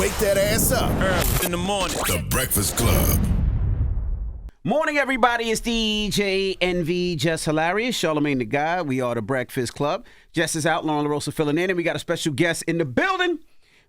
Wake that ass up. Early in the morning. The Breakfast Club. Morning, everybody. It's DJ NV, Jess Hilarious, Charlamagne the Guy. We are the Breakfast Club. Jess is out, Lauren LaRosa filling in, and we got a special guest in the building.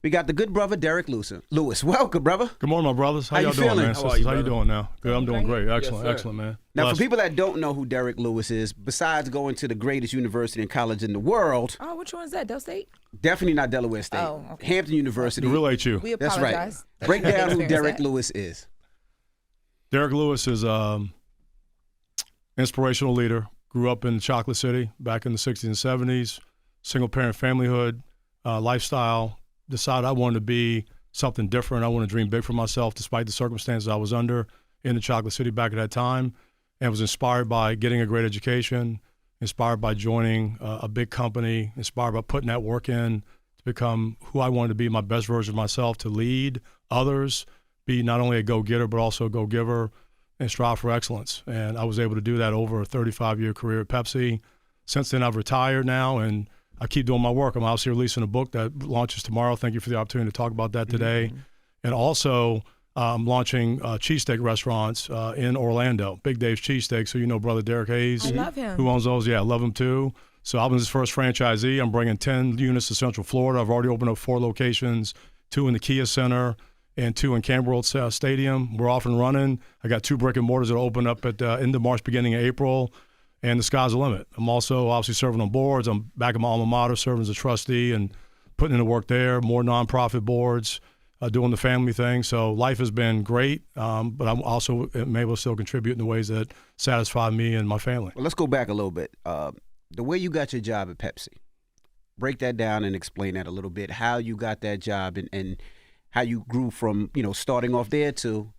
We got the good brother, Derrick Lewis. Welcome, brother. Good morning, my brothers. How y'all you doing, feeling? man? How you doing now? Good, I'm doing great. Excellent, excellent, man. Now, Blessed. for people that don't know who Derrick Lewis is, besides going to the greatest university and college in the world, Oh, which one is that? Del State? definitely not Delaware State, Oh, okay. Hampton University. The real HU. We That's apologize. right. Break down who Experienced Derrick that. Lewis is. Derrick Lewis is inspirational leader. Grew up in Chocolate City back in the 60s and 70s. Single-parent familyhood, lifestyle. Decided I wanted to be something different. I wanted to dream big for myself despite the circumstances I was under in the Chocolate City back at that time, and was inspired by getting a great education, inspired by joining a big company, inspired by putting that work in to become who I wanted to be, my best version of myself, to lead others, be not only a go-getter but also a go-giver, and strive for excellence. And I was able to do that over a 35-year career at Pepsi. Since then, I've retired now, and I keep doing my work. I'm obviously releasing a book that launches tomorrow. Thank you for the opportunity to talk about that today. Mm-hmm. And also, I'm launching cheesesteak restaurants in Orlando, Big Dave's Cheesesteak. So you know Brother Derrick Hayes. I love him. Who owns those? Yeah, I love him too. So I'm his first franchisee. I'm bringing 10 units to Central Florida. I've already opened up 4 locations, 2 in the Kia Center and 2 in Campbell World Stadium. We're off and running. I got 2 brick and mortars that open up at end of March, beginning of April. And the sky's the limit. I'm also obviously serving on boards. I'm back at my alma mater, serving as a trustee and putting in the work there, more nonprofit boards, doing the family thing. So life has been great, but I'm also able to still contribute in the ways that satisfy me and my family. Well, let's go back a little bit. The way you got your job at Pepsi, break that down and explain that a little bit, how you got that job and how you grew from, starting off there to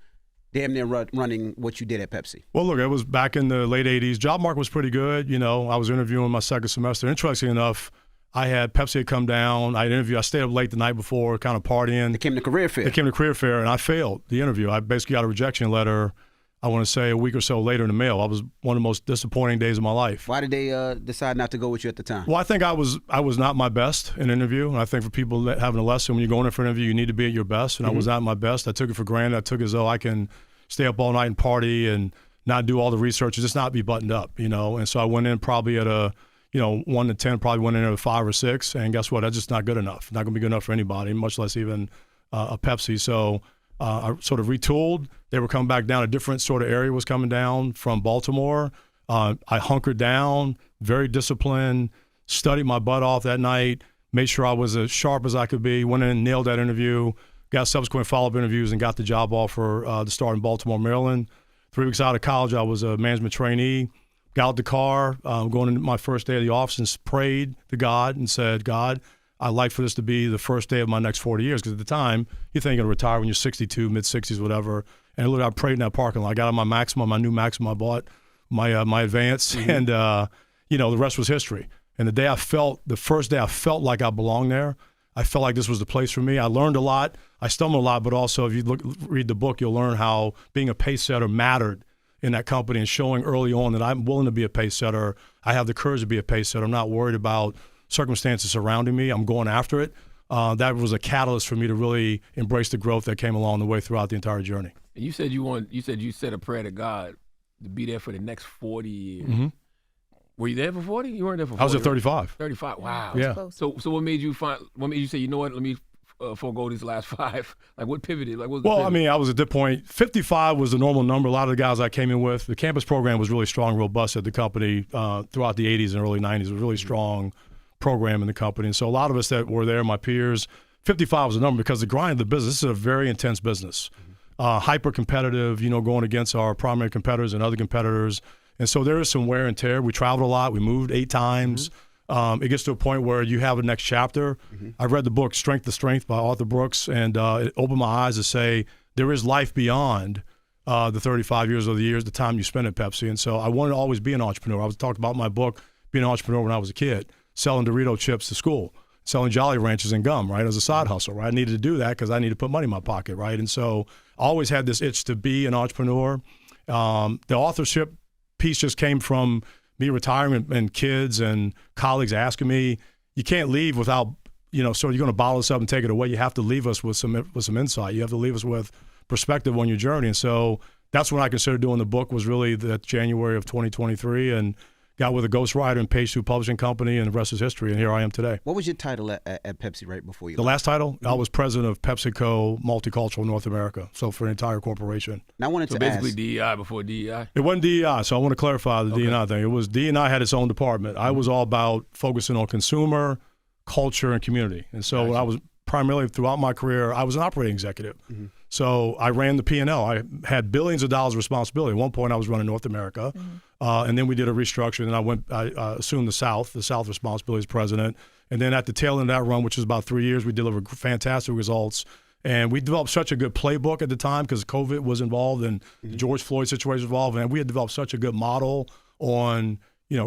damn near running what you did at Pepsi. Well, look, it was back in the late 80s. Job market was pretty good. I was interviewing my second semester. Interestingly enough, Pepsi had come down. I stayed up late the night before, kind of partying. They came to career fair. And I failed the interview. I basically got a rejection letter, I want to say a week or so later in the mail. It was one of the most disappointing days of my life. Why did they decide not to go with you at the time? Well, I think I was not my best in an interview. And I think for people that having a lesson, when you go in for an interview, you need to be at your best. And I was not my best. I took it for granted. I took it as though I can stay up all night and party and not do all the research and just not be buttoned up, And so I went in probably at a, 1 to 10, probably went in at a 5 or 6. And guess what? That's just not good enough. Not going to be good enough for anybody, much less even a Pepsi. So I sort of retooled. They were coming back down. A different sort of area was coming down from Baltimore. I hunkered down, very disciplined, studied my butt off that night, made sure I was as sharp as I could be, went in, nailed that interview, got subsequent follow-up interviews, and got the job offer to start in Baltimore, Maryland. 3 weeks out of college, I was a management trainee. Got out the car, going into my first day of the office, and prayed to God and said, God, I'd like for this to be the first day of my next 40 years. Because at the time, you think you're going to retire when you're 62, mid-60s, whatever. And literally, I prayed in that parking lot. I got on my new Maxima I bought, my Advance, and, the rest was history. And the first day I felt like I belonged there, I felt like this was the place for me. I learned a lot. I stumbled a lot, but also if you read the book, you'll learn how being a pace setter mattered in that company and showing early on that I'm willing to be a pace setter. I have the courage to be a pace setter. I'm not worried about circumstances surrounding me. I'm going after it. That was a catalyst for me to really embrace the growth that came along the way throughout the entire journey. And you said you said a prayer to God to be there for the next 40 years. Mm-hmm. Were you there for 40? You weren't there for 40. I was at 35. 35. Wow. Yeah. So what made you say, you know what, let me forego these last 5? Like what pivoted? Like what was the Well, pivot? I mean, I was at that point. 55 was the normal number. A lot of the guys I came in with, the campus program was really strong, robust at the company throughout the 80s and early 90s. It was a really strong program in the company. And so a lot of us that were there, my peers, 55 was the number because the grind of the business, this is a very intense business. Hyper competitive, going against our primary competitors and other competitors. And so there is some wear and tear. We traveled a lot. We moved 8 times. It gets to a point where you have a next chapter. I read the book Strength to Strength by Arthur Brooks, and it opened my eyes to say there is life beyond the 35 years of the time you spent at Pepsi. And so I wanted to always be an entrepreneur. I was talked about in my book being an entrepreneur when I was a kid, selling Dorito chips to school, selling Jolly Ranchers and gum, right, as a side hustle, right? I needed to do that because I needed to put money in my pocket, right? And so I always had this itch to be an entrepreneur. The authorship piece just came from me retiring and kids and colleagues asking me, you can't leave without so you're going to bottle us up and take it away. You have to leave us with some insight. You have to leave us with perspective on your journey. And so that's when I considered doing the book, was really that January of 2023, and got with a ghostwriter and Page 2 Publishing Company, and the rest is history. And here I am today. What was your title at Pepsi right before you The left? last title? I was president of PepsiCo Multicultural North America, so for an entire corporation. Now I wanted So to ask. basically DEI before DEI. It wasn't DEI, so I want to clarify the DEI thing. It was DEI had its own department. I was all about focusing on consumer, culture, and community. And so I was primarily throughout my career, I was an operating executive. So I ran the P&L. I had billions of dollars of responsibility. At one point, I was running North America, and then we did a restructure. And I assumed the South responsibility as president. And then at the tail end of that run, which was about 3 years, we delivered fantastic results. And we developed such a good playbook at the time because COVID was involved and the George Floyd situation was involved. And we had developed such a good model on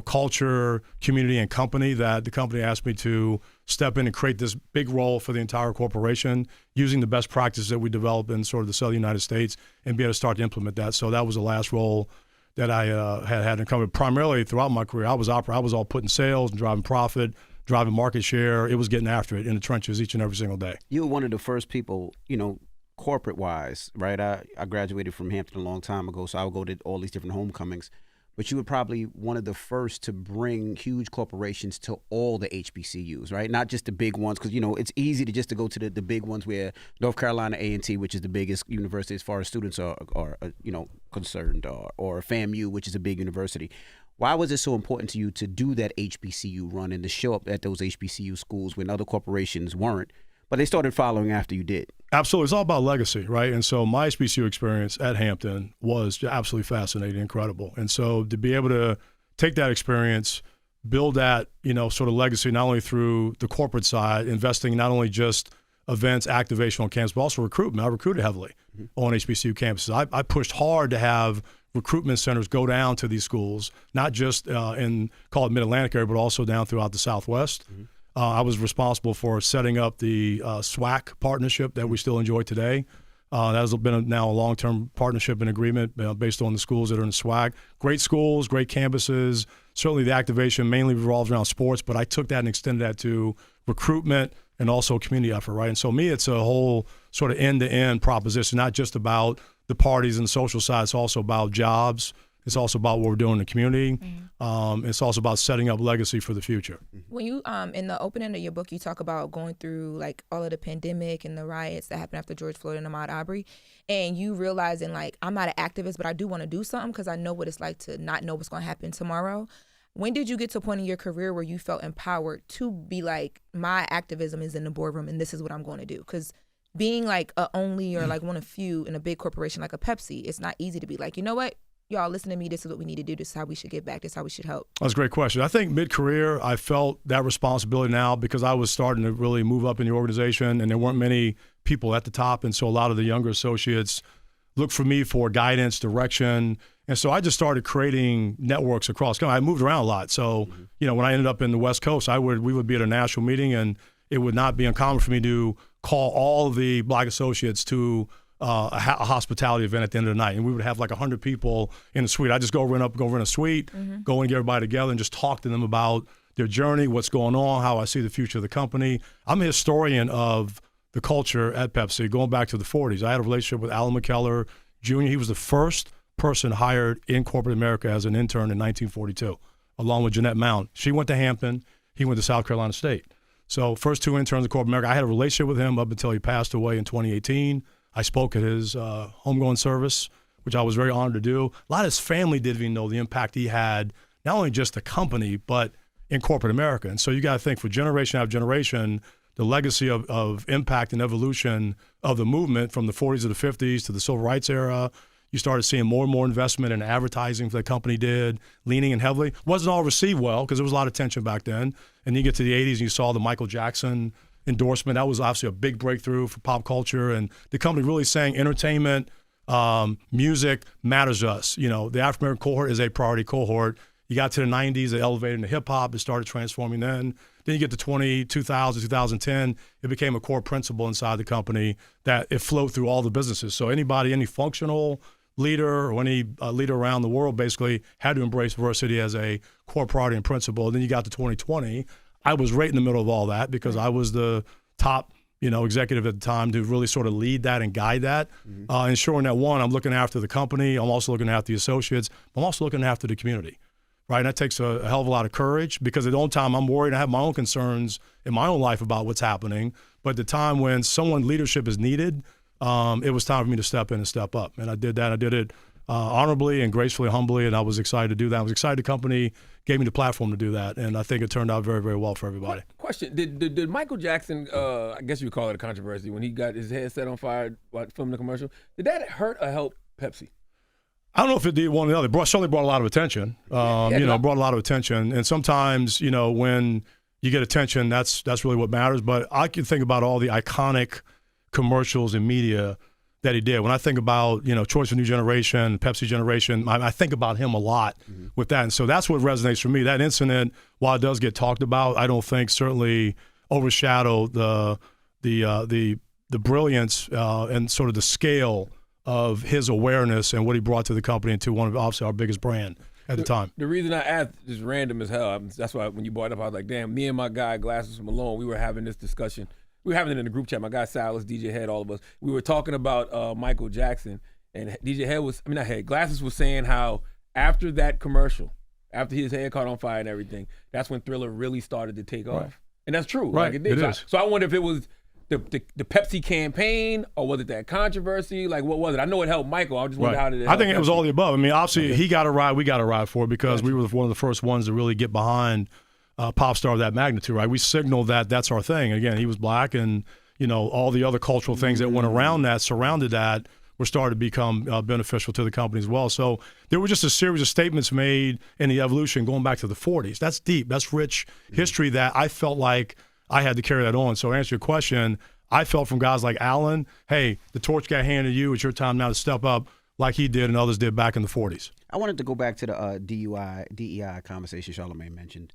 culture, community, and company that the company asked me to step in and create this big role for the entire corporation using the best practices that we developed in sort of the Southern United States and be able to start to implement that. So that was the last role that I had in company. Primarily throughout my career, I was all putting sales and driving profit, driving market share. It was getting after it in the trenches each and every single day. You were one of the first people, corporate-wise, right? I graduated from Hampton a long time ago, so I would go to all these different homecomings. But you were probably one of the first to bring huge corporations to all the HBCUs, right? Not just the big ones, because, it's easy to go to the big ones where North Carolina A&T, which is the biggest university as far as students are concerned, or FAMU, which is a big university. Why was it so important to you to do that HBCU run and to show up at those HBCU schools when other corporations weren't, but they started following after you did? Absolutely. It's all about legacy, right? And so my HBCU experience at Hampton was absolutely fascinating, incredible. And so to be able to take that experience, build that, sort of legacy, not only through the corporate side, investing not only just events, activation on campus, but also recruitment. I recruited heavily on HBCU campuses. I pushed hard to have recruitment centers go down to these schools, not just in, call it Mid-Atlantic area, but also down throughout the Southwest. I was responsible for setting up the SWAC partnership that we still enjoy today. That has been now a long-term partnership and agreement based on the schools that are in SWAC. Great schools, great campuses. Certainly the activation mainly revolves around sports, but I took that and extended that to recruitment and also community effort, right? And so me, it's a whole sort of end-to-end proposition, not just about the parties and the social side. It's also about jobs. It's also about what we're doing in the community. It's also about setting up legacy for the future. When you, in the opening of your book, you talk about going through like all of the pandemic and the riots that happened after George Floyd and Ahmaud Arbery, and you realizing like, I'm not an activist, but I do want to do something because I know what it's like to not know what's going to happen tomorrow. When did you get to a point in your career where you felt empowered to be like, my activism is in the boardroom and this is what I'm going to do? Because being like a only or like one of few in a big corporation like a Pepsi, it's not easy to be like, you know what? Y'all listen to me, this is what we need to do, this is how we should get back, this is how we should help. That's a great question. I think mid-career, I felt that responsibility now because I was starting to really move up in the organization and there weren't many people at the top. And so a lot of the younger associates looked for me for guidance, direction. And so I just started creating networks across. I moved around a lot. So, when I ended up in the West Coast, we would be at a national meeting and it would not be uncommon for me to call all the Black associates to a hospitality event at the end of the night, and we would have like 100 people in a suite. I just go rent a suite, go and get everybody together, and just talk to them about their journey, what's going on, how I see the future of the company. I'm a historian of the culture at Pepsi, going back to the 40s. I had a relationship with Alan McKellar Jr. He was the first person hired in corporate America as an intern in 1942, along with Jeanette Mount. She went to Hampton. He went to South Carolina State. So first two interns in corporate America. I had a relationship with him up until he passed away in 2018. I spoke at his homegoing service, which I was very honored to do. A lot of his family didn't even know the impact he had, not only just the company, but in corporate America. And so you got to think for generation after generation, the legacy of impact and evolution of the movement from the 40s to the 50s to the civil rights era. You started seeing more and more investment in advertising the company did, leaning in heavily. Wasn't all received well because there was a lot of tension back then. And you get to the 80s and you saw the Michael Jackson endorsement. That was obviously a big breakthrough for pop culture, and the company really saying entertainment, music matters to us. The African American cohort is a priority cohort. You got to the 90s, they elevated into hip hop, it started transforming then. Then you get to 2000, 2010, it became a core principle inside the company that it flowed through all the businesses. So any functional leader or any leader around the world basically had to embrace diversity as a core priority and principle. And then you got to 2020. I was right in the middle of all that because I was the top, executive at the time to really sort of lead that and guide that, ensuring that, one, I'm looking after the company, I'm also looking after the associates, I'm also looking after the community, right? And that takes a hell of a lot of courage because at the own time I'm worried. I have my own concerns in my own life about what's happening. But at the time when someone leadership is needed, it was time for me to step in and step up. And I did that. I did it honorably and gracefully, humbly, and I was excited to do that. I was excited the company gave me the platform to do that, and I think it turned out very, very well for everybody. Question: Did Michael Jackson, I guess you would call it a controversy, when he got his head set on fire while filming the commercial, did that hurt or help Pepsi? I don't know if it did one or the other. It certainly brought a lot of attention. Brought a lot of attention. And sometimes, when you get attention, that's really what matters. But I can think about all the iconic commercials and media that he did. When I think about, Choice for New Generation, Pepsi Generation, I think about him a lot with that. And so that's what resonates for me. That incident, while it does get talked about, I don't think certainly overshadowed the brilliance and sort of the scale of his awareness and what he brought to the company and to one of obviously our biggest brand at the time. The reason I asked is random as hell. That's why when you brought it up, I was like, damn, me and my guy Glasses from Malone, we were having this discussion. We were having it in the group chat. My guy Silas, DJ Head, all of us. We were talking about Michael Jackson, and DJ Head Glasses was saying how after that commercial, after his head caught on fire and everything, that's when Thriller really started to take off. And that's true. Right, like it did. It is. So I wonder if it was the Pepsi campaign or was it that controversy? Like, what was it? I know it helped Michael. I just wonder how did it help I think it was Pepsi? all the above. I mean, obviously, he got a ride, we got a ride for it because we were one of the first ones to really get behind a pop star of that magnitude, right? We signaled that that's our thing. Again, he was black and, all the other cultural things that went around that, surrounded that, were starting to become beneficial to the company as well. So there were just a series of statements made in the evolution going back to the 40s. That's deep. That's rich history that I felt like I had to carry that on. So to answer your question, I felt from guys like Allen, hey, the torch got handed to you. It's your time now to step up like he did and others did back in the 40s. I wanted to go back to the DEI conversation Charlamagne mentioned.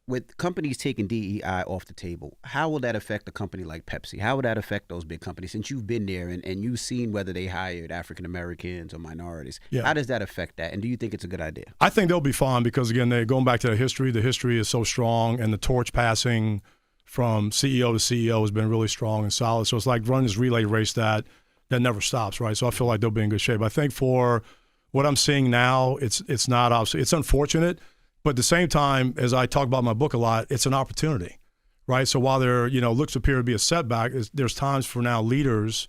With companies taking DEI off the table, how will that affect a company like Pepsi? How will that affect those big companies? Since you've been there and you've seen whether they hired African Americans or minorities, how does that affect that? And do you think it's a good idea? I think they'll be fine because, again, going back to the history is so strong, and the torch passing from CEO to CEO has been really strong and solid. So it's like running this relay race that never stops, right? So I feel like they'll be in good shape. I think for what I'm seeing now, it's not obviously, it's unfortunate. But at the same time, as I talk about in my book a lot, it's an opportunity, right? So while there, looks appear to be a setback, there's times for now leaders,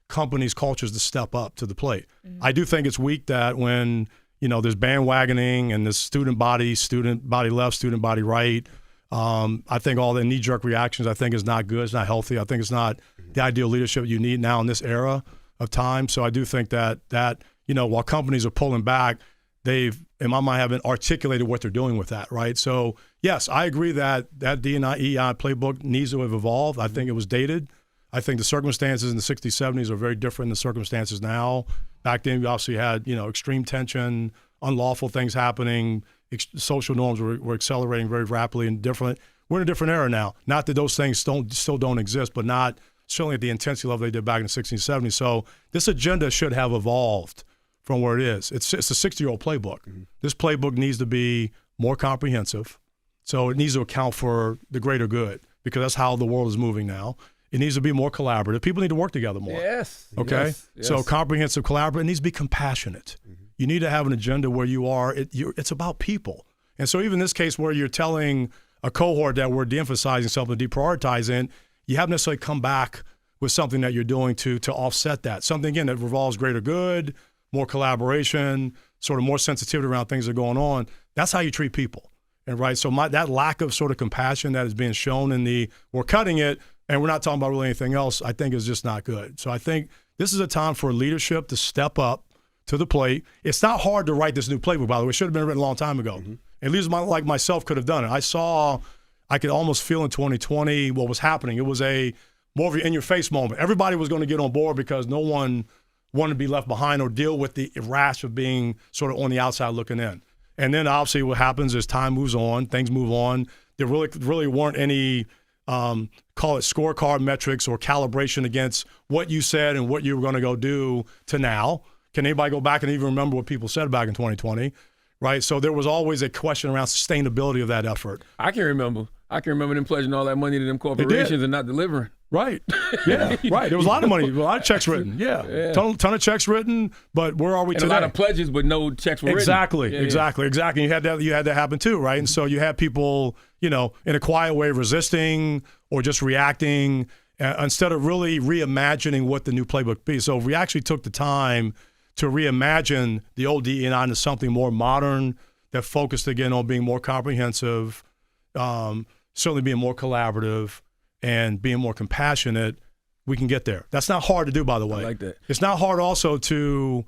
companies, cultures to step up to the plate. Mm-hmm. I do think it's weak that when, there's bandwagoning and this student body left, student body right, I think all the knee-jerk reactions I think is not good. It's not healthy. I think it's not the ideal leadership you need now in this era of time. So I do think that while companies are pulling back, they've, in my mind, haven't articulated what they're doing with that, right? So, yes, I agree that DEI playbook needs to have evolved. I think it was dated. I think the circumstances in the 60s, 70s are very different than the circumstances now. Back then, we obviously had, extreme tension, unlawful things happening, social norms were accelerating very rapidly and different. We're in a different era now. Not that those things still don't exist, but not certainly at the intensity level they did back in the 60s, 70s. So this agenda should have evolved from where it is. It's a 60-year-old playbook. Mm-hmm. This playbook needs to be more comprehensive. So it needs to account for the greater good because that's how the world is moving now. It needs to be more collaborative. People need to work together more. Yes. Okay? Yes. So comprehensive, collaborative. It needs to be compassionate. Mm-hmm. You need to have an agenda where it's about people. And so even in this case where you're telling a cohort that we're de-emphasizing something, deprioritizing, you haven't necessarily come back with something that you're doing to offset that. Something, again, that revolves greater good, more collaboration, sort of more sensitivity around things that are going on. That's how you treat people. And right, so that lack of sort of compassion that is being shown in we're cutting it and we're not talking about really anything else, I think is just not good. So I think this is a time for leadership to step up to the plate. It's not hard to write this new playbook, by the way. It should have been written a long time ago. Mm-hmm. At least like myself could have done it. I could almost feel in 2020 what was happening. It was a more of an in-your-face moment. Everybody was going to get on board because no one wanted to be left behind or deal with the rash of being sort of on the outside looking in. And then obviously what happens is time moves on, things move on. There really weren't any, call it scorecard metrics or calibration against what you said and what you were going to go do to now. Can anybody go back and even remember what people said back in 2020? right? So there was always a question around sustainability of that effort. I can remember them pledging all that money to them corporations and not delivering. Right. Yeah. Right. There was a lot of money, a lot of checks written. Yeah. Ton of checks written, but where are we today? A lot of pledges, but no checks were Exactly. written. Exactly. You had that happen too, right? And so you had people, in a quiet way resisting or just reacting instead of really reimagining what the new playbook be. So we actually took the time to reimagine the old DEI into something more modern that focused again on being more comprehensive, certainly being more collaborative, and being more compassionate. We can get there. That's not hard to do, by the way. I like that. It's not hard also to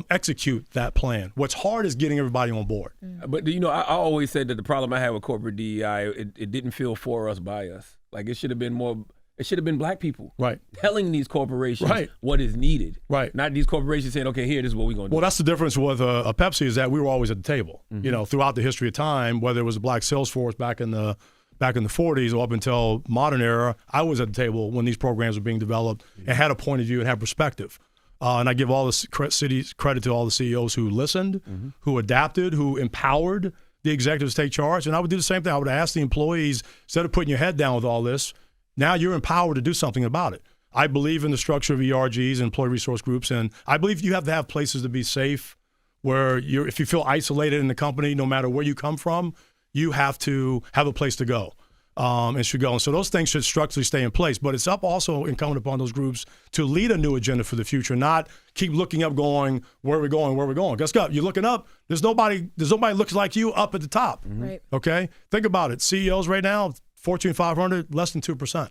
execute that plan. What's hard is getting everybody on board. But I always said that the problem I had with corporate DEI, it didn't feel for us, by us. Like it should have been more. It should have been black people telling these corporations what is needed. Right. Not these corporations saying, okay, here, this is what we're going to do. Well, that's the difference with a Pepsi is that we were always at the table. Throughout the history of time, whether it was a black sales force back in the 40s or up until modern era, I was at the table when these programs were being developed and had a point of view and had perspective. And I give all the cities credit to all the CEOs who listened, who adapted, who empowered the executives to take charge. And I would do the same thing. I would ask the employees, instead of putting your head down with all this, now you're empowered to do something about it. I believe in the structure of ERGs, employee resource groups, and I believe you have to have places to be safe where if you feel isolated in the company, no matter where you come from, you have to have a place to go and should go. And so those things should structurally stay in place. But it's also incumbent upon those groups to lead a new agenda for the future, not keep looking up going, where are we going? Guess what? You're looking up. There's nobody looks like you up at the top. Right. Okay? Think about it. CEOs right now, Fortune 500, less than 2%.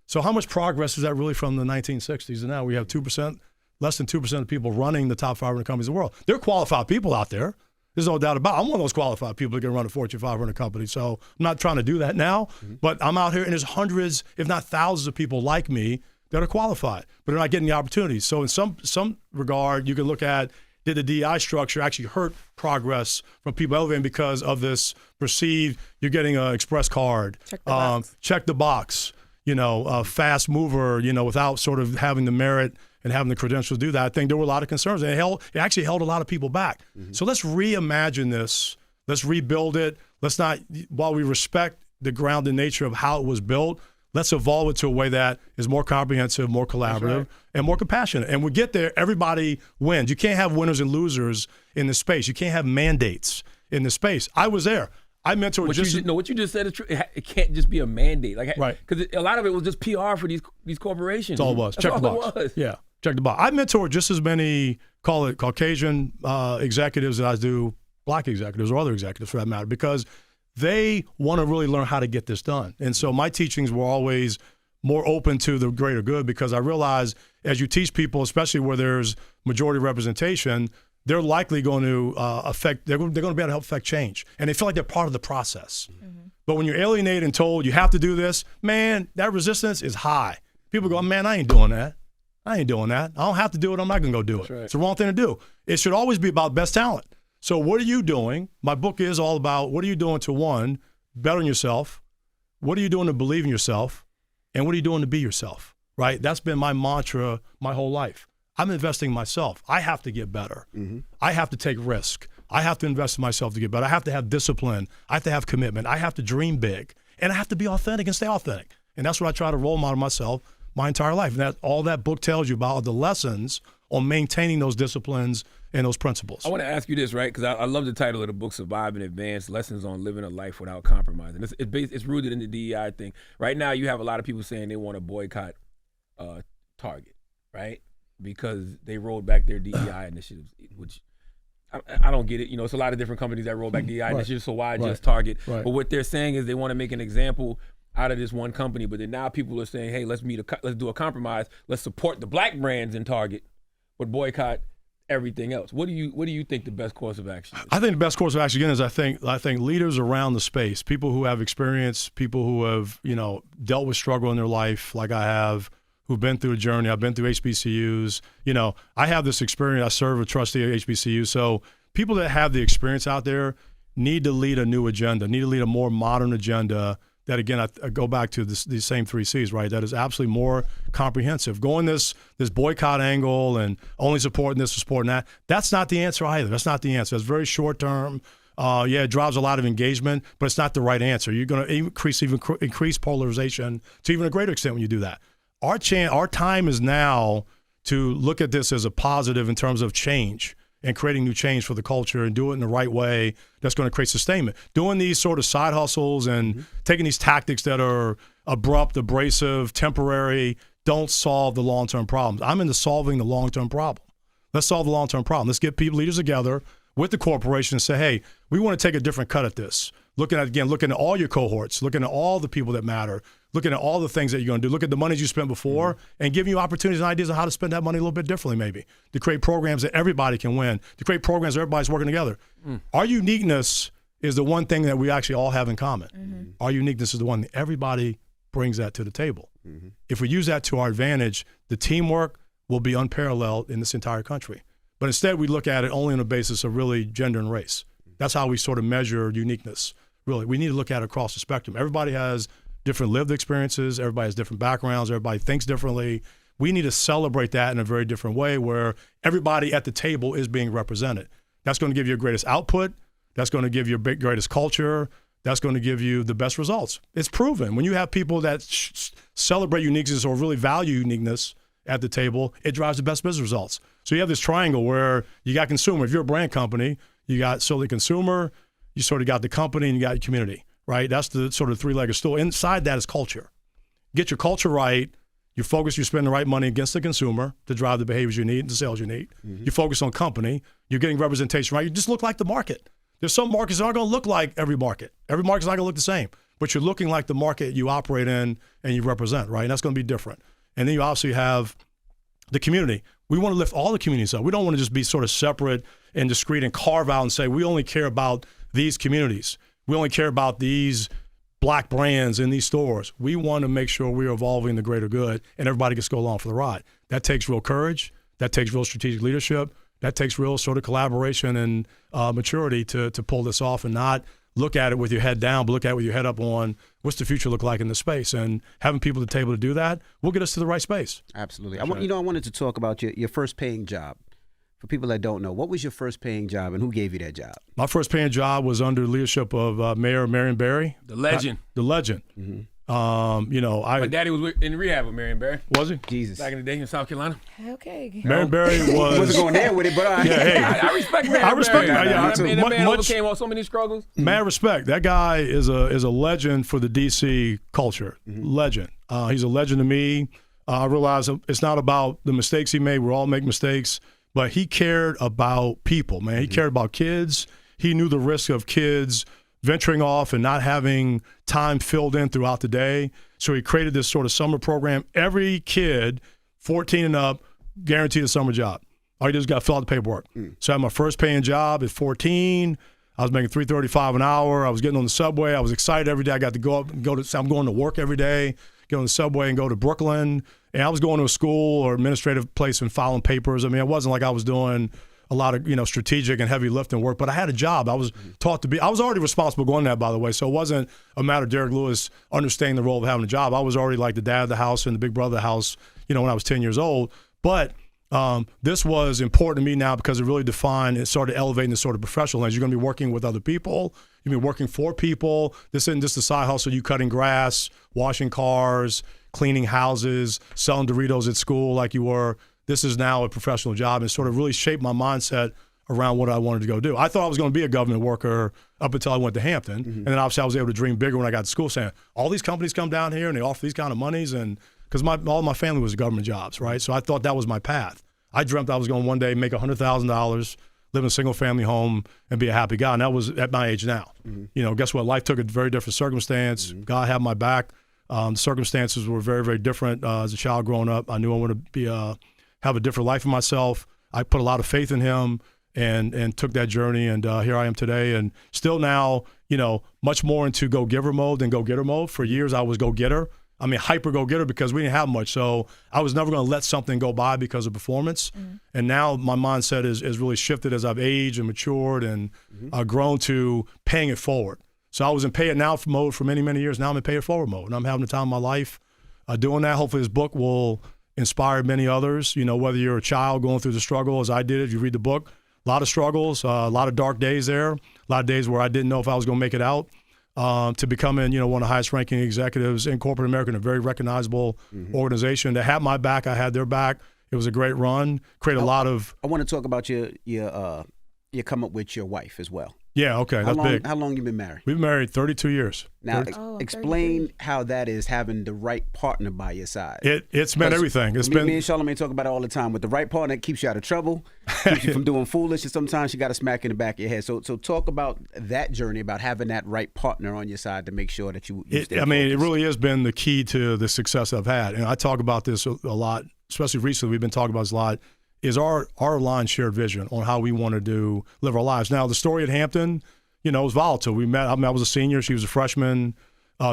So how much progress is that really from the 1960s? And now we have 2%, less than 2% of people running the top 500 companies in the world. There are qualified people out there. There's no doubt about it. I'm one of those qualified people that can run a Fortune 500 company. So I'm not trying to do that now, but I'm out here and there's hundreds, if not thousands of people like me that are qualified, but they're not getting the opportunities. So in some regard, you can look at, did the DEI structure actually hurt progress from people elevating because of this perceived, you're getting an express card, check the box, fast mover, without sort of having the merit and having the credentials to do that. I think there were a lot of concerns, and it actually held a lot of people back. So let's reimagine this. Let's rebuild it. Let's not, while we respect the grounded nature of how it was built, let's evolve it to a way that is more comprehensive, more collaborative, and more compassionate. And we get there, everybody wins. You can't have winners and losers in this space. You can't have mandates in this space. I was there. I mentored what you just said is true. It can't just be a mandate. Because a lot of it was just PR for these corporations. That's all it was. Check the box. Yeah, check the box. I mentored just as many, call it Caucasian executives as I do black executives or other executives for that matter, because they want to really learn how to get this done. And so my teachings were always more open to the greater good, because I realized as you teach people, especially where there's majority representation, they're likely going to they're going to be able to help affect change. And they feel like they're part of the process. But when you're alienated and told you have to do this, man, that resistance is high. People go, man, I ain't doing that. I don't have to do it. I'm not going to go do it. Right. It's the wrong thing to do. It should always be about best talent. So what are you doing? My book is all about what are you doing to, one, better yourself? What are you doing to believe in yourself? And what are you doing to be yourself, right? That's been my mantra my whole life. I'm investing in myself. I have to get better. I have to take risk. I have to invest in myself to get better. I have to have discipline. I have to have commitment. I have to dream big. And I have to be authentic and stay authentic. And that's what I try to role model myself my entire life. And all that book tells you about the lessons on maintaining those disciplines and those principles. I want to ask you this, right? Because I love the title of the book, Survive and Advance, Lessons on Living a Life Without Compromising. It's rooted in the DEI thing. Right now, you have a lot of people saying they want to boycott Target, right? Because they rolled back their DEI initiatives, which I don't get it. It's a lot of different companies that roll back DEI initiatives, so why just Target? But what they're saying is they want to make an example out of this one company, but then now people are saying, hey, let's do a compromise. Let's support the black brands in Target, but boycott everything else. What do you think the best course of action is? I think the best course of action, again, is I think leaders around the space, people who have experience, people who have dealt with struggle in their life, like I have, who've been through a journey. I've been through HBCUs. I have this experience. I serve a trustee at HBCU. So people that have the experience out there need to lead a new agenda, need to lead a more modern agenda that, again, I go back to these same 3 C's, right? That is absolutely more comprehensive. Going this boycott angle and only supporting this or supporting that, that's not the answer either. That's not the answer. It's very short term. It drives a lot of engagement, but it's not the right answer. You're going to increase polarization to even a greater extent when you do that. Our time is now to look at this as a positive in terms of change and creating new change for the culture and do it in the right way that's going to create sustainment. Doing these sort of side hustles and taking these tactics that are abrupt, abrasive, temporary, don't solve the long-term problems. I'm into solving the long-term problem. Let's solve the long-term problem. Let's get leaders together with the corporation and say, hey, we want to take a different cut at this. Looking at all your cohorts, looking at all the people that matter, looking at all the things that you're going to do, look at the money you spent before, and giving you opportunities and ideas on how to spend that money a little bit differently, maybe, to create programs that everybody can win, to create programs where everybody's working together. Our uniqueness is the one thing that we actually all have in common. Our uniqueness is the one that everybody brings that to the table. If we use that to our advantage, the teamwork will be unparalleled in this entire country. But instead, we look at it only on the basis of really gender and race. That's how we sort of measure uniqueness, really. We need to look at it across the spectrum. Everybody has different lived experiences. Everybody has different backgrounds. Everybody thinks differently. We need to celebrate that in a very different way where everybody at the table is being represented. That's going to give you your greatest output. That's going to give you your greatest culture. That's going to give you the best results. It's proven. When you have people that celebrate uniqueness or really value uniqueness at the table, it drives the best business results. So you have this triangle where you got consumer. If you're a brand company, you got sort of the consumer, you sort of got the company, and you got your community, right? That's the sort of 3-legged stool. Inside that is culture. Get your culture right. You focus, you spend the right money against the consumer to drive the behaviors you need and the sales you need. You focus on company. You're getting representation right. You just look like the market. There's some markets that aren't going to look like every market. Every market's not going to look the same. But you're looking like the market you operate in and you represent, right? And that's going to be different. And then you obviously have the community. We want to lift all the communities up. We don't want to just be sort of separate and discrete and carve out and say we only care about these communities. We only care about these black brands in these stores. We want to make sure we're evolving the greater good and everybody gets to go along for the ride. That takes real courage. That takes real strategic leadership. That takes real sort of collaboration and maturity to pull this off and not look at it with your head down, but look at it with your head up on what's the future look like in this space. And having people at the table to do that will get us to the right space. Absolutely. I wanted to talk about your first paying job. For people that don't know, what was your first paying job and who gave you that job? My first paying job was under the leadership of Mayor Marion Barry. The legend. My daddy was in rehab with Marion Barry. Was he? Jesus. Back in the day in South Carolina. Okay. Marion Barry was. He wasn't going there with it, but I respect Marion. I respect Barry. him. That man overcame on so many struggles. Mad respect. That guy is a legend for the DC culture. Legend. He's a legend to me. I realize it's not about the mistakes he made. We all make mistakes. But he cared about people, man. He cared about kids. He knew the risk of kids venturing off and not having time filled in throughout the day. So he created this sort of summer program. Every kid, 14 and up, guaranteed a summer job. All you do is got to fill out the paperwork. So I had my first paying job at 14. I was making $3.35 an hour. I was getting on the subway. I was excited every day. I got to go up and I'm going to work every day, get on the subway and go to Brooklyn. And I was going to a school or administrative place and filing papers. I mean, it wasn't like I was doing a lot of, strategic and heavy lifting work, but I had a job. I was taught to be, I was already responsible going that, by the way. So it wasn't a matter of Derrick Lewis understanding the role of having a job. I was already like the dad of the house and the big brother of the house, when I was 10 years old. But this was important to me now because it really defined and started elevating the sort of professional lens. You're going to be working with other people. You're going to be working for people. This isn't just a side hustle. You cutting grass, washing cars, cleaning houses, selling Doritos at school like you were. This is now a professional job and sort of really shaped my mindset around what I wanted to go do. I thought I was going to be a government worker up until I went to Hampton. And then obviously I was able to dream bigger when I got to school saying, all these companies come down here and they offer these kind of monies. And because all my family was government jobs, right? So I thought that was my path. I dreamt I was going to one day make $100,000, live in a single family home and be a happy guy. And that was at my age now. Guess what? Life took a very different circumstance. God had my back. The circumstances were very, very different as a child growing up. I knew I wanted to be have a different life for myself. I put a lot of faith in him and took that journey, and here I am today. And still now, much more into go-giver mode than go-getter mode. For years, I was go-getter. I mean, hyper go-getter because we didn't have much. So I was never going to let something go by because of performance. And now my mindset is really shifted as I've aged and matured and grown to paying it forward. So I was in pay it now mode for many, many years. Now I'm in pay it forward mode, and I'm having the time of my life doing that. Hopefully this book will inspire many others. You know, whether you're a child going through the struggle as I did, if you read the book, a lot of struggles, a lot of dark days there, a lot of days where I didn't know if I was going to make it out, to becoming, you know, one of the highest ranking executives in corporate America in a very recognizable organization. They had my back, I had their back. It was a great run. Create a lot of. I want to talk about your come up with your wife as well. Yeah, okay, that's big. How long you been married? We've been married 32 years. Now, 32. explain how that is having the right partner by your side. It's meant everything. It's been me and Charlamagne talk about it all the time. With the right partner, it keeps you out of trouble, keeps you from doing foolish, and sometimes you got to smack in the back of your head. So talk about that journey, about having that right partner on your side to make sure that you stay focused. It really has been the key to the success I've had. And I talk about this a lot, especially recently. We've been talking about this a lot. Is our aligned shared vision on how we want to live our lives. Now, the story at Hampton, you know, it was volatile. We met. I was a senior. She was a freshman.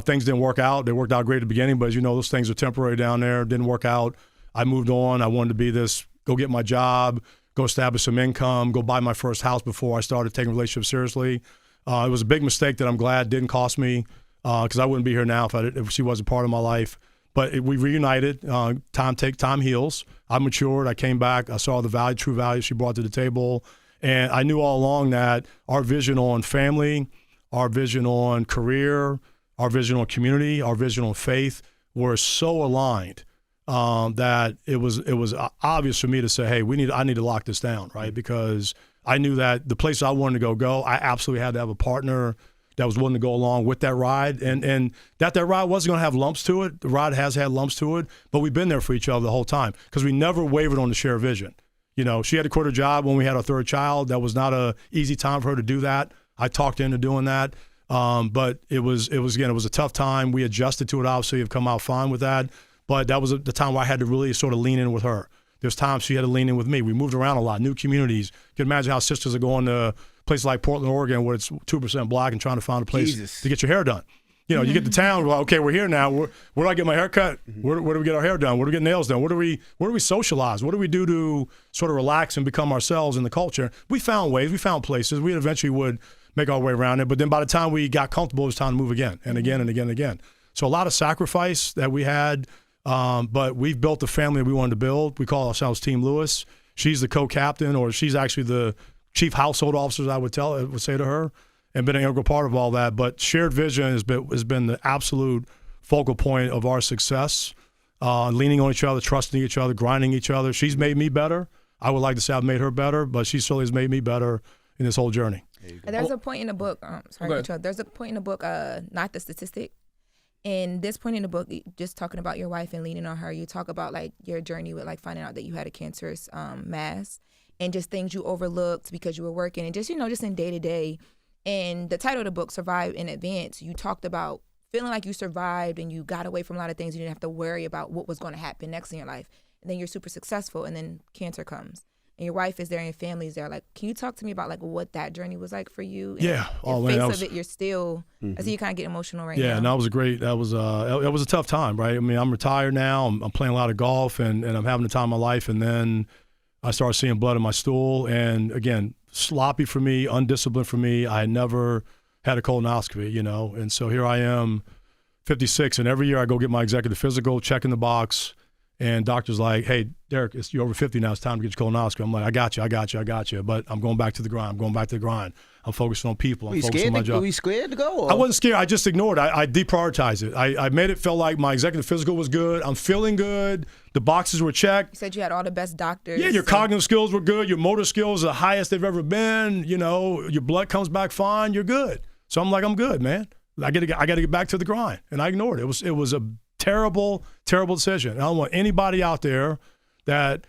Things didn't work out. They worked out great at the beginning, but as you know, those things are temporary down there. Didn't work out. I moved on. I wanted to be this, go get my job, go establish some income, go buy my first house before I started taking relationships seriously. It was a big mistake that I'm glad didn't cost me, because I wouldn't be here now if she wasn't part of my life. But we reunited. Time heals. I matured. I came back. I saw the true value she brought to the table. And I knew all along that our vision on family, our vision on career, our vision on community, our vision on faith were so aligned that it was obvious for me to say, hey, I need to lock this down, right? Because I knew that the place I wanted to go, I absolutely had to have a partner that was willing to go along with that ride. And that ride wasn't going to have lumps to it. The ride has had lumps to it, but we've been there for each other the whole time because we never wavered on the shared vision. You know, she had to quit her job when we had our third child. That was not a easy time for her to do that. I talked her into doing that. But it was a tough time. We adjusted to it, obviously, have come out fine with that. But that was the time where I had to really sort of lean in with her. There's times she had to lean in with me. We moved around a lot, new communities. You can imagine how sisters are going to places like Portland, Oregon, where it's 2% black and trying to find a place to get your hair done. You know, you get to town, well, okay, we're here now. Where do I get my hair cut? Where do we get our hair done? Where do we get nails done? Where do we socialize? What do we do to sort of relax and become ourselves in the culture? We found ways. We found places. We eventually would make our way around it. But then by the time we got comfortable, it was time to move again and again and again and again. So a lot of sacrifice that we had, but we've built the family we wanted to build. We call ourselves Team Lewis. She's the co-captain, or she's actually the chief household officer, I would say to her, and been an integral part of all that. But shared vision has been the absolute focal point of our success, leaning on each other, trusting each other, grinding each other. She's made me better. I would like to say I've made her better, but she certainly has made me better in this whole journey. There's a point in the book, there's a point in the book, Not the Statistic. And this point in the book, just talking about your wife and leaning on her, you talk about like your journey with like finding out that you had a cancerous mass and just things you overlooked because you were working and just, you know, just in day to day. And the title of the book, Survive in Advance, you talked about feeling like you survived and you got away from a lot of things. You didn't have to worry about what was going to happen next in your life. And then you're super successful and then cancer comes. And your wife is there and your family is there. Like, can you talk to me about like what that journey was like for you? Yeah. In the face of it, you're still, I see you kind of get emotional right now. Yeah, and that was a tough time, right? I mean, I'm retired now. I'm playing a lot of golf and I'm having the time of my life. And then I started seeing blood in my stool. And again, sloppy for me, undisciplined for me. I had never had a colonoscopy, you know. And so here I am, 56, and every year I go get my executive physical, check in the box, and doctor's like, hey, Derrick, you're over 50 now. It's time to get your colonoscopy. I'm like, I got you. But I'm going back to the grind. I'm focusing on people. I'm focusing on my job. Were you scared to go? Or? I wasn't scared. I just ignored it. I deprioritized it. I made it feel like my executive physical was good. I'm feeling good. The boxes were checked. You said you had all the best doctors. Yeah, your cognitive skills were good. Your motor skills are the highest they've ever been. You know, your blood comes back fine. You're good. So I'm like, I'm good, man. I got to get back to the grind. And I ignored it. It was a terrible, terrible decision. And I don't want anybody out there that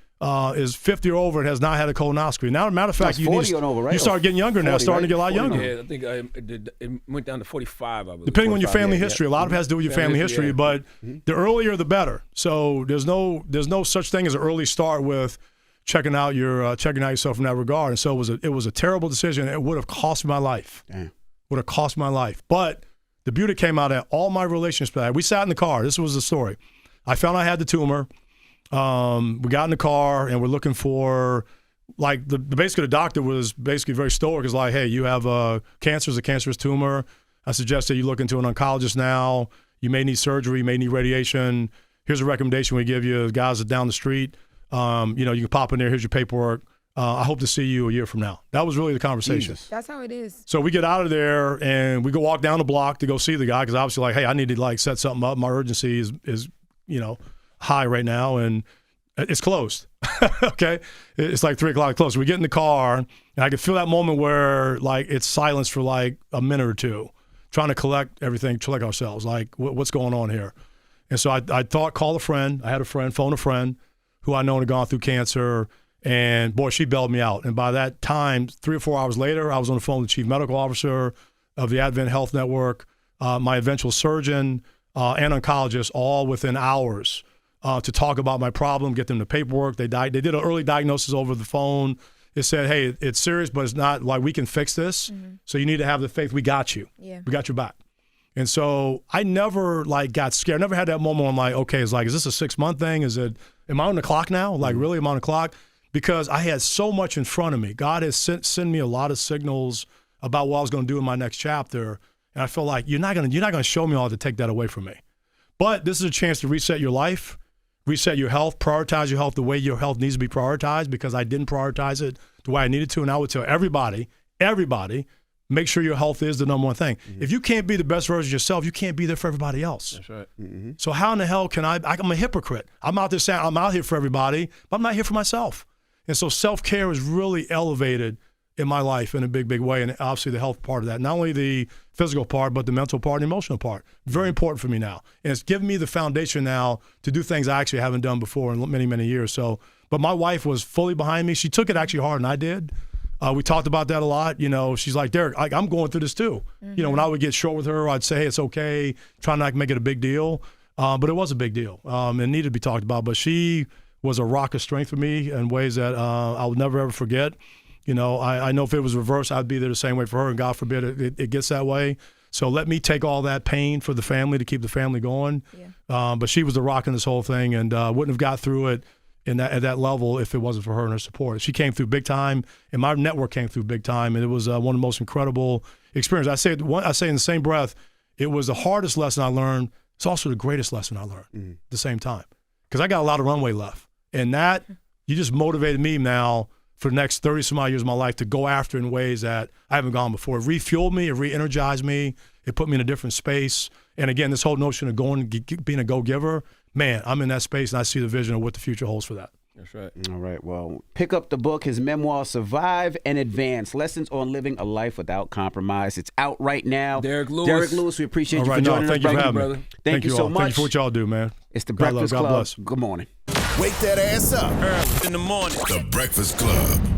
is 50 or over and has not had a colonoscopy. Now, as a matter of fact, you start getting younger 40, now, starting to get a lot 40, younger. Yeah, I think it went down to 45, I believe. Depending on your family history. A lot of it has to do with your family history, but the earlier the better. So there's no such thing as an early start with checking out yourself in that regard. And so it was a terrible decision. It would have cost me my life. Damn. Would have cost my life. But the beauty came out of all my relationships. We sat in the car. This was the story. I found I had the tumor. We got in the car and we're looking for, like, basically the doctor was basically very stoic. It's like, hey, you have cancer, it's a cancerous tumor. I suggest that you look into an oncologist now. You may need surgery, you may need radiation. Here's a recommendation we give you. The guys are down the street. You can pop in there. Here's your paperwork. I hope to see you a year from now. That was really the conversation. Jesus. That's how it is. So we get out of there and we go walk down the block to go see the guy because obviously like, hey, I need to set something up. My urgency is high right now and it's closed. Okay, it's like 3 o'clock closed. So we get in the car and I can feel that moment where like it's silence for like a minute or two, trying to collect everything, collect ourselves. Like what's going on here? And so I thought, call a friend. I had a friend, phone a friend who I know had gone through cancer. And boy, she bailed me out. And by that time, 3 or 4 hours later, I was on the phone with the chief medical officer of the Advent Health Network, my eventual surgeon, and oncologist, all within hours to talk about my problem, get them the paperwork. They did an early diagnosis over the phone. It said, hey, it's serious, but it's not like we can fix this. So you need to have the faith. We got you. Yeah. We got your back. And so I never got scared. I never had that moment where I'm like, okay, is this a 6-month thing? Am I on the clock now? Like really, am I on the clock? Because I had so much in front of me. God has sent me a lot of signals about what I was going to do in my next chapter. And I feel like you're not going to show me all to take that away from me. But this is a chance to reset your life, reset your health, prioritize your health the way your health needs to be prioritized because I didn't prioritize it the way I needed to. And I would tell everybody, make sure your health is the number one thing. If you can't be the best version of yourself, you can't be there for everybody else. That's right. So how in the hell can I'm a hypocrite. I'm out there saying I'm out here for everybody, but I'm not here for myself. And so self-care is really elevated in my life in a big, big way. And obviously the health part of that, not only the physical part, but the mental part and emotional part. Very important for me now. And it's given me the foundation now to do things I actually haven't done before in many, many years. So, but my wife was fully behind me. She took it actually harder than I did. We talked about that a lot. She's like, Derrick, I'm going through this too. When I would get short with her, I'd say, hey, it's okay. Try not to make it a big deal. But it was a big deal. It needed to be talked about. But she was a rock of strength for me in ways that I'll never, ever forget. I know if it was reversed, I'd be there the same way for her. And God forbid it gets that way. So let me take all that pain for the family to keep the family going. Yeah. But she was the rock in this whole thing and wouldn't have got through it at that level if it wasn't for her and her support. She came through big time, and my network came through big time, and it was one of the most incredible experiences. I say in the same breath, it was the hardest lesson I learned. It's also the greatest lesson I learned at the same time because I got a lot of runway left, and that you just motivated me now for the next 30-some-odd years of my life to go after in ways that I haven't gone before. It refueled me. It re-energized me. It put me in a different space. And again, this whole notion of being a go-giver, man, I'm in that space and I see the vision of what the future holds for that. That's right. All right. Well, pick up the book, his memoir, Survive and Advance, Lessons on Living a Life Without Compromise. It's out right now. Derrick Lewis, we appreciate you right, for joining us. Thank you for having me. Thank you so all. much. Thank you for what y'all do, man. It's the God Breakfast love. Club. God bless. Good morning. Wake that ass up. in the morning. The Breakfast Club.